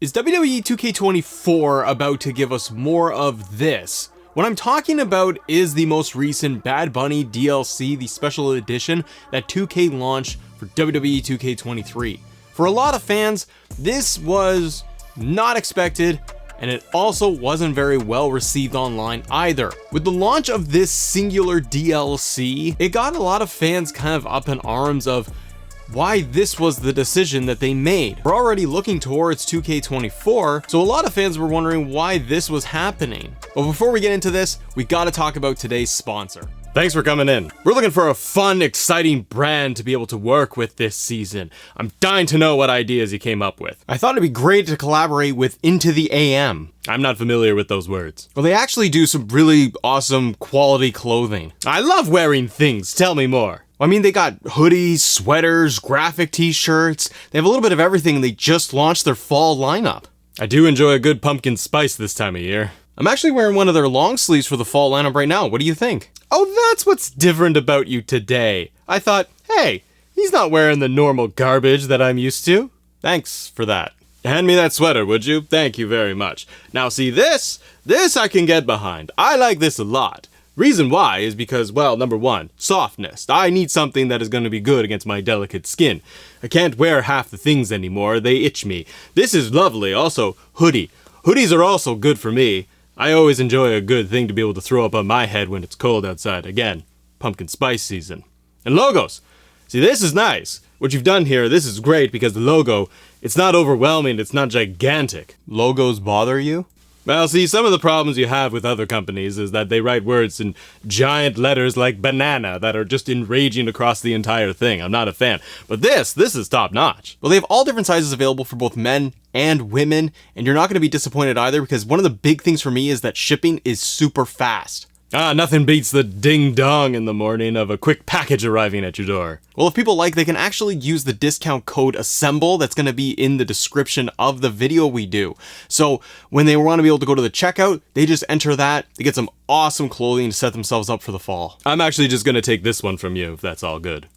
Is WWE 2K24 about to give us more of this? What I'm talking about is the most recent Bad Bunny DLC, the special edition that 2K launched for WWE 2K23. For a lot of fans, this was not expected, and it also wasn't very well received online either. With the launch of this singular DLC, it got a lot of fans kind of up in arms of why this was the decision that they made. We're already looking towards 2K24, so a lot of fans were wondering why this was happening. But before we get into this, we gotta talk about today's sponsor. Thanks for coming in. We're looking for a fun, exciting brand to be able to work with this season. I'm dying to know what ideas you came up with. I thought it'd be great to collaborate with Into the AM. I'm not familiar with those words. Well, they actually do some really awesome quality clothing. I love wearing things, tell me more. I mean, they got hoodies, sweaters, graphic t-shirts. They have a little bit of everything, and they just launched their fall lineup. I do enjoy a good pumpkin spice this time of year. I'm actually wearing one of their long sleeves for the fall lineup right now. What do you think? Oh, that's what's different about you today. I thought, hey, he's not wearing the normal garbage that I'm used to. Thanks for that. Hand me that sweater, would you? Thank you very much. Now see this I can get behind. I like this a lot. Reason why is because, well, number one, softness. I need something that is going to be good against my delicate skin. I can't wear half the things anymore, they itch me. This is lovely. Also, hoodie. Hoodies are also good for me. I always enjoy a good thing to be able to throw up on my head when it's cold outside. Again, pumpkin spice season. And logos. See, this is nice. What you've done here, this is great because the logo, it's not overwhelming, it's not gigantic. Logos bother you? Well, see, some of the problems you have with other companies is that they write words in giant letters like banana that are just enraging across the entire thing. I'm not a fan. But this is top notch. Well, they have all different sizes available for both men and women, and you're not going to be disappointed either because one of the big things for me is that shipping is super fast. Nothing beats the ding-dong in the morning of a quick package arriving at your door. Well, if people like, they can actually use the discount code ASSEMBLE that's going to be in the description of the video we do. So when they want to be able to go to the checkout, they just enter that. They get some awesome clothing to set themselves up for the fall. I'm actually just going to take this one from you, if that's all good.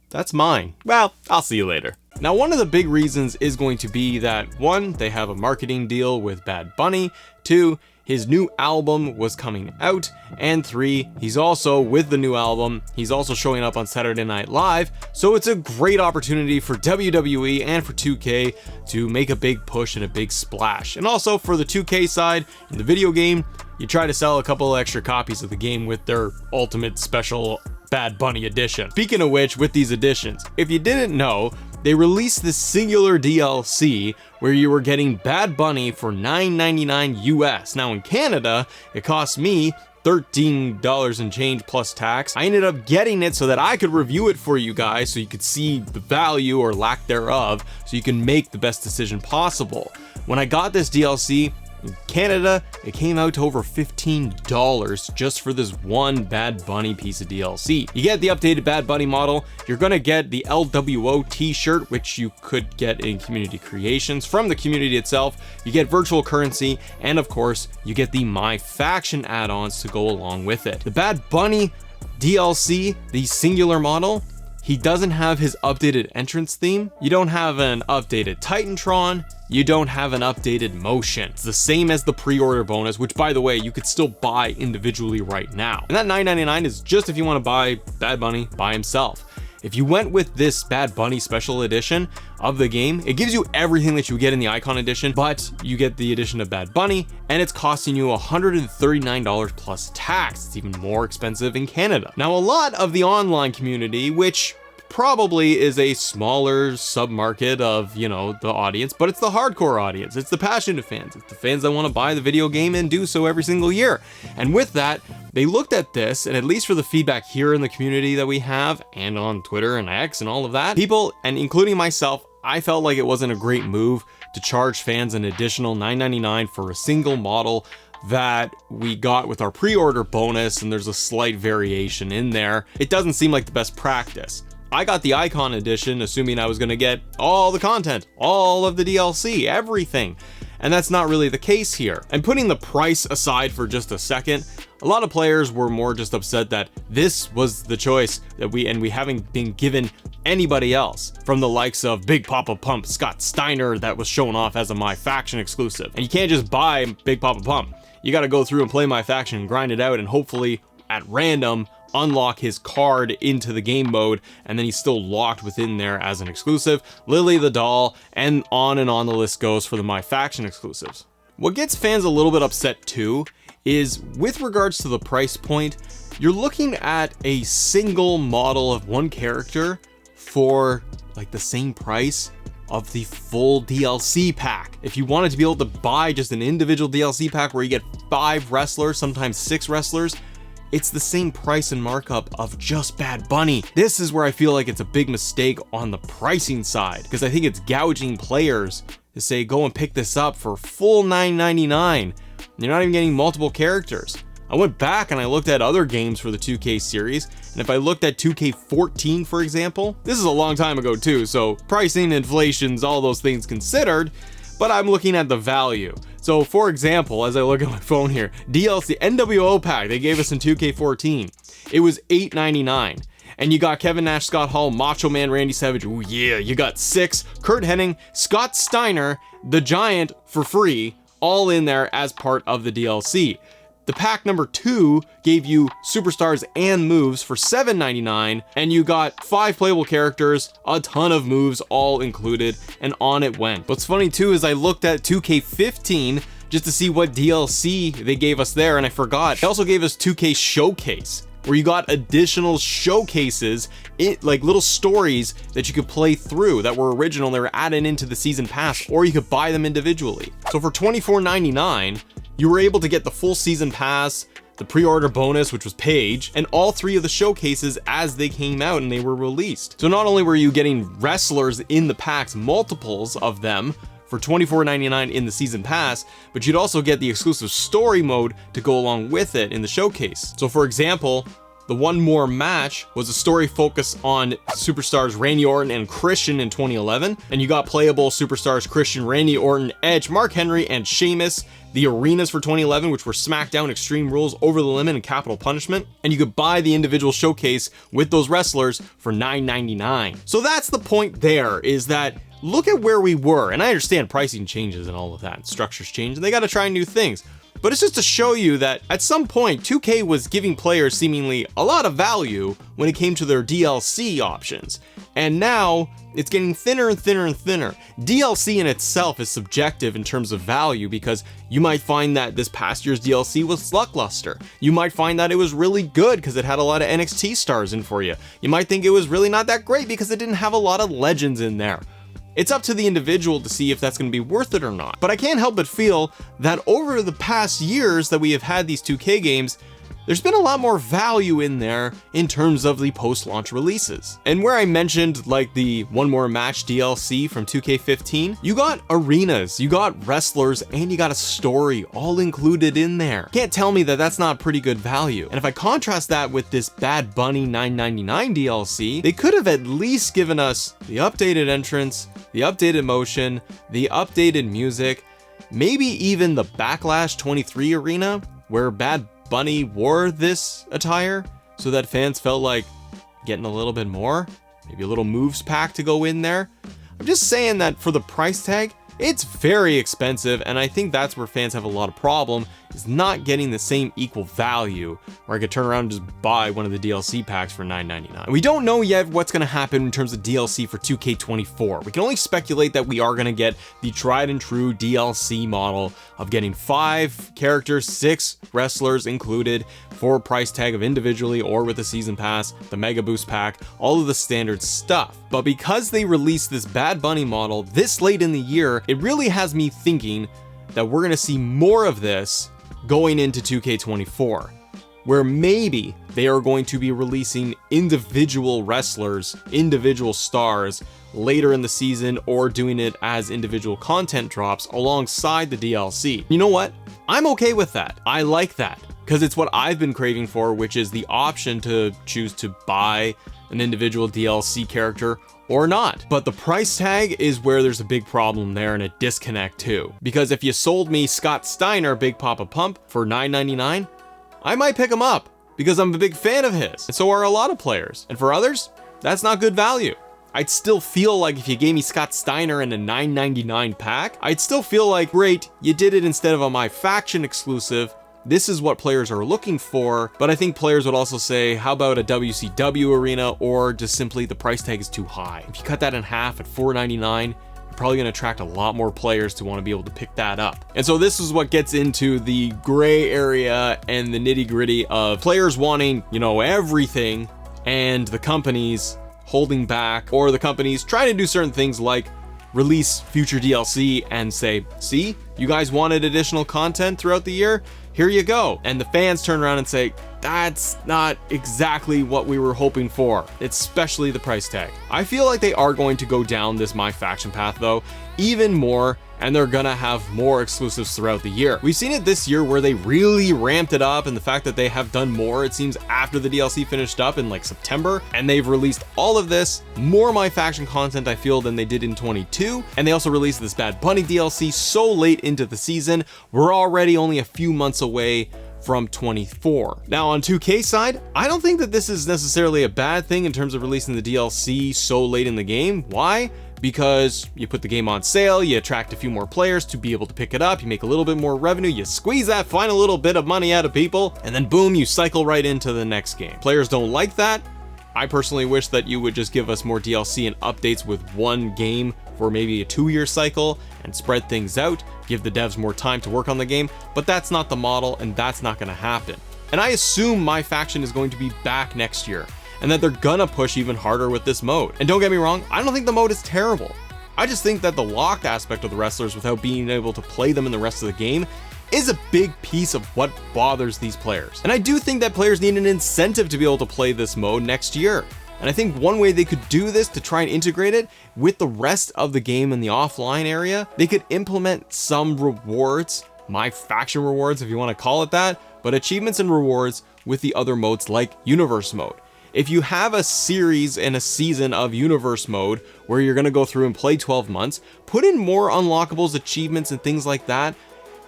That's mine. Well, I'll see you later. Now, one of the big reasons is going to be that, one, they have a marketing deal with Bad Bunny, two, his new album was coming out, and three, he's also, with the new album, he's also showing up on Saturday Night Live, so it's a great opportunity for WWE and for 2K to make a big push and a big splash. And also for the 2K side, in the video game, you try to sell a couple extra copies of the game with their ultimate special Bad Bunny edition. Speaking of which, with these editions, if you didn't know, they released this singular DLC where you were getting Bad Bunny for $9.99 US. Now in Canada, it cost me $13 and change plus tax. I ended up getting it so that I could review it for you guys so you could see the value or lack thereof so you can make the best decision possible. When I got this DLC, in Canada, it came out to over $15 just for this one Bad Bunny piece of DLC. You get the updated Bad Bunny model, you're gonna get the LWO t-shirt, which you could get in community creations from the community itself, you get virtual currency, and of course, you get the My Faction add-ons to go along with it. The Bad Bunny DLC, the singular model, he doesn't have his updated entrance theme. You don't have an updated Titantron. You don't have an updated motion. It's the same as the pre-order bonus, which by the way, you could still buy individually right now. And that $9.99 is just if you want to buy Bad Bunny by himself. If you went with this Bad Bunny special edition of the game, it gives you everything that you get in the Icon edition, but you get the edition of Bad Bunny, and it's costing you $139 plus tax. It's even more expensive in Canada. Now, a lot of the online community, which probably is a smaller submarket of, the audience, but it's the hardcore audience. It's the passionate fans. It's the fans that want to buy the video game and do so every single year. And with that, they looked at this, and at least for the feedback here in the community that we have, and on Twitter and X and all of that, people, and including myself, I felt like it wasn't a great move to charge fans an additional $9.99 for a single model that we got with our pre-order bonus, and there's a slight variation in there. It doesn't seem like the best practice. I got the Icon edition assuming I was going to get all the content, all of the DLC, everything. and that's not really the case here. And putting the price aside for just a second, a lot of players were more just upset that this was the choice that we haven't been given anybody else, from the likes of Big Papa Pump, Scott Steiner, that was shown off as a My Faction exclusive. And you can't just buy Big Papa Pump. You got to go through and play My Faction and grind it out, and hopefully at random unlock his card into the game mode, and then he's still locked within there as an exclusive. Lily the doll, and on the list goes for the My Faction exclusives. What gets fans a little bit upset too is with regards to the price point, you're looking at a single model of one character for like the same price of the full DLC pack. If you wanted to be able to buy just an individual DLC pack where you get 5 wrestlers, sometimes 6 wrestlers, it's the same price and markup of just Bad Bunny. This is where I feel like it's a big mistake on the pricing side, because I think it's gouging players to say go and pick this up for full $9.99. You're not even getting multiple characters. I went back and I looked at other games for the 2K series, and if I looked at 2K14, for example, this is a long time ago too, so pricing, inflations, all those things considered, but I'm looking at the value. So for example, as I look at my phone here, DLC NWO pack they gave us in 2K14, it was $8.99. And you got Kevin Nash, Scott Hall, Macho Man, Randy Savage, ooh yeah, you got 6, Kurt Hennig, Scott Steiner, The Giant for free, all in there as part of the DLC. The pack number 2 gave you superstars and moves for $7.99, and you got 5 playable characters, a ton of moves all included, and on it went. What's funny too is I looked at 2K15 just to see what DLC they gave us there, and I forgot. They also gave us 2K Showcase, where you got additional showcases, like little stories that you could play through that were original. They were added into the season pass, or you could buy them individually. So for $24.99, you were able to get the full season pass, the pre-order bonus, which was Paige, and all 3 of the showcases as they came out and they were released. So not only were you getting wrestlers in the packs, multiples of them, for $24.99 in the season pass, but you'd also get the exclusive story mode to go along with it in the showcase. So for example, the One More Match was a story focused on superstars Randy Orton and Christian in 2011, and you got playable superstars Christian, Randy Orton, Edge, Mark Henry, and Sheamus. The arenas for 2011, which were SmackDown, Extreme Rules, Over the Limit, and Capital Punishment, and you could buy the individual showcase with those wrestlers for $9.99. So that's the point there, is that look at where we were, and I understand pricing changes and all of that, structures change, and they got to try new things. But it's just to show you that at some point, 2K was giving players seemingly a lot of value when it came to their DLC options. And now it's getting thinner and thinner and thinner. DLC in itself is subjective in terms of value, because you might find that this past year's DLC was lackluster. You might find that it was really good because it had a lot of NXT stars in for you. You might think it was really not that great because it didn't have a lot of legends in there. It's up to the individual to see if that's going to be worth it or not. But I can't help but feel that over the past years that we have had these 2K games, there's been a lot more value in there in terms of the post-launch releases. And where I mentioned like the One More Match DLC from 2K15, you got arenas, you got wrestlers, and you got a story all included in there. Can't tell me that that's not pretty good value. And if I contrast that with this Bad Bunny $9.99 DLC, they could have at least given us the updated entrance, the updated motion, the updated music, maybe even the Backlash 23 arena where Bad Bunny wore this attire, so that fans felt like getting a little bit more, maybe a little moves pack to go in there. I'm just saying that for the price tag, it's very expensive, and I think that's where fans have a lot of problem, is not getting the same equal value where I could turn around and just buy one of the DLC packs for $9.99. We don't know yet what's going to happen in terms of DLC for 2K24. We can only speculate that we are going to get the tried and true DLC model of getting 5 characters, 6 wrestlers included for a price tag of individually or with a season pass, the Mega Boost pack, all of the standard stuff. But because they released this Bad Bunny model this late in the year, it really has me thinking that we're going to see more of this going into 2K24, where maybe they are going to be releasing individual wrestlers, individual stars later in the season, or doing it as individual content drops alongside the DLC. You know what? I'm okay with that. I like that, because it's what I've been craving for, which is the option to choose to buy an individual DLC character or not. But the price tag is where there's a big problem there and a disconnect too. Because if you sold me Scott Steiner Big Papa Pump for $9.99, I might pick him up because I'm a big fan of his. And so are a lot of players. And for others, that's not good value. I'd still feel like if you gave me Scott Steiner in a $9.99 pack, I'd still feel like, great, you did it instead of a My Faction exclusive. This is what players are looking for, but I think players would also say, how about a WCW arena, or just simply the price tag is too high. If you cut that in half at $4.99, you're probably gonna attract a lot more players to wanna be able to pick that up. And so this is what gets into the gray area and the nitty gritty of players wanting, you know, everything, and the companies holding back, or the companies trying to do certain things like release future DLC and say, see, you guys wanted additional content throughout the year? Here you go. And the fans turn around and say, that's not exactly what we were hoping for, especially the price tag. I feel like they are going to go down this My Faction path though, even more, and they're gonna have more exclusives throughout the year. We've seen it this year where they really ramped it up, and the fact that they have done more, it seems, after the DLC finished up in like September, and they've released all of this, more My Faction content I feel than they did in 22, and they also released this Bad Bunny DLC so late into the season. We're already only a few months away from 24. Now on 2K side, I don't think that this is necessarily a bad thing in terms of releasing the DLC so late in the game. Why? Because you put the game on sale, you attract a few more players to be able to pick it up, you make a little bit more revenue, you squeeze that final little bit of money out of people, and then boom, you cycle right into the next game. Players don't like that. I personally wish that you would just give us more DLC and updates with one game for maybe a 2-year cycle and spread things out, give the devs more time to work on the game, but that's not the model and that's not gonna happen. And I assume My Faction is going to be back next year, and that they're gonna push even harder with this mode. And don't get me wrong, I don't think the mode is terrible. I just think that the locked aspect of the wrestlers without being able to play them in the rest of the game is a big piece of what bothers these players. And I do think that players need an incentive to be able to play this mode next year. And I think one way they could do this to try and integrate it with the rest of the game in the offline area, they could implement some rewards, My Faction rewards if you want to call it that, but achievements and rewards with the other modes like Universe mode. If you have a series and a season of Universe mode where you're going to go through and play 12 months, put in more unlockables, achievements, and things like that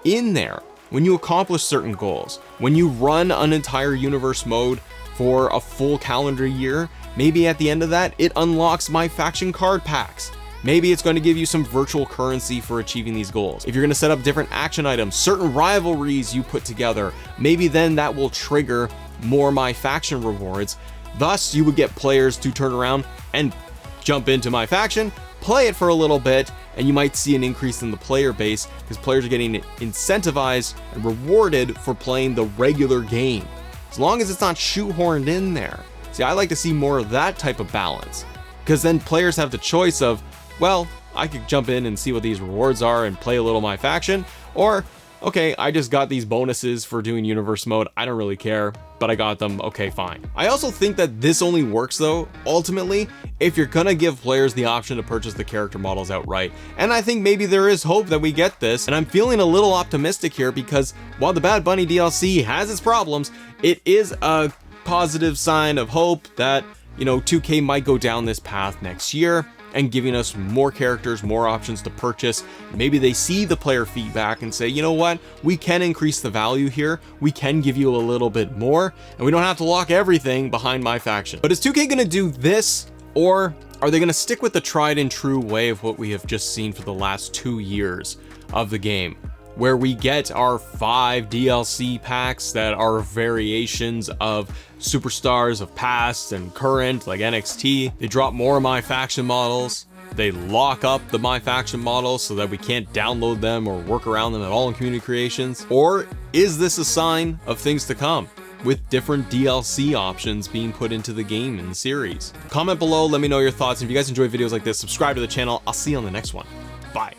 in there. When you accomplish certain goals, when you run an entire Universe mode for a full calendar year, maybe at the end of that, it unlocks My Faction card packs. Maybe it's going to give you some virtual currency for achieving these goals. If you're going to set up different action items, certain rivalries you put together, maybe then that will trigger more My Faction rewards. Thus, you would get players to turn around and jump into My Faction, play it for a little bit, and you might see an increase in the player base because players are getting incentivized and rewarded for playing the regular game, as long as it's not shoehorned in there. See, I like to see more of that type of balance, because then players have the choice of, well, I could jump in and see what these rewards are and play a little My Faction, or okay, I just got these bonuses for doing Universe mode, I don't really care, but I got them, okay, fine. I also think that this only works though, ultimately, if you're gonna give players the option to purchase the character models outright. And I think maybe there is hope that we get this, and I'm feeling a little optimistic here because while the Bad Bunny DLC has its problems, it is a positive sign of hope that, you know, 2K might go down this path next year and giving us more characters, more options to purchase. Maybe they see the player feedback and say, you know what, we can increase the value here, we can give you a little bit more, and we don't have to lock everything behind My Faction. But is 2K gonna do this, or are they gonna stick with the tried and true way of what we have just seen for the last 2 years of the game, where we get our 5 DLC packs that are variations of superstars of past and current, like NXT. They drop more My Faction models. They lock up the My Faction models so that we can't download them or work around them at all in community creations. Or is this a sign of things to come, with different DLC options being put into the game in the series? Comment below, let me know your thoughts. If you guys enjoy videos like this, subscribe to the channel. I'll see you on the next one. Bye.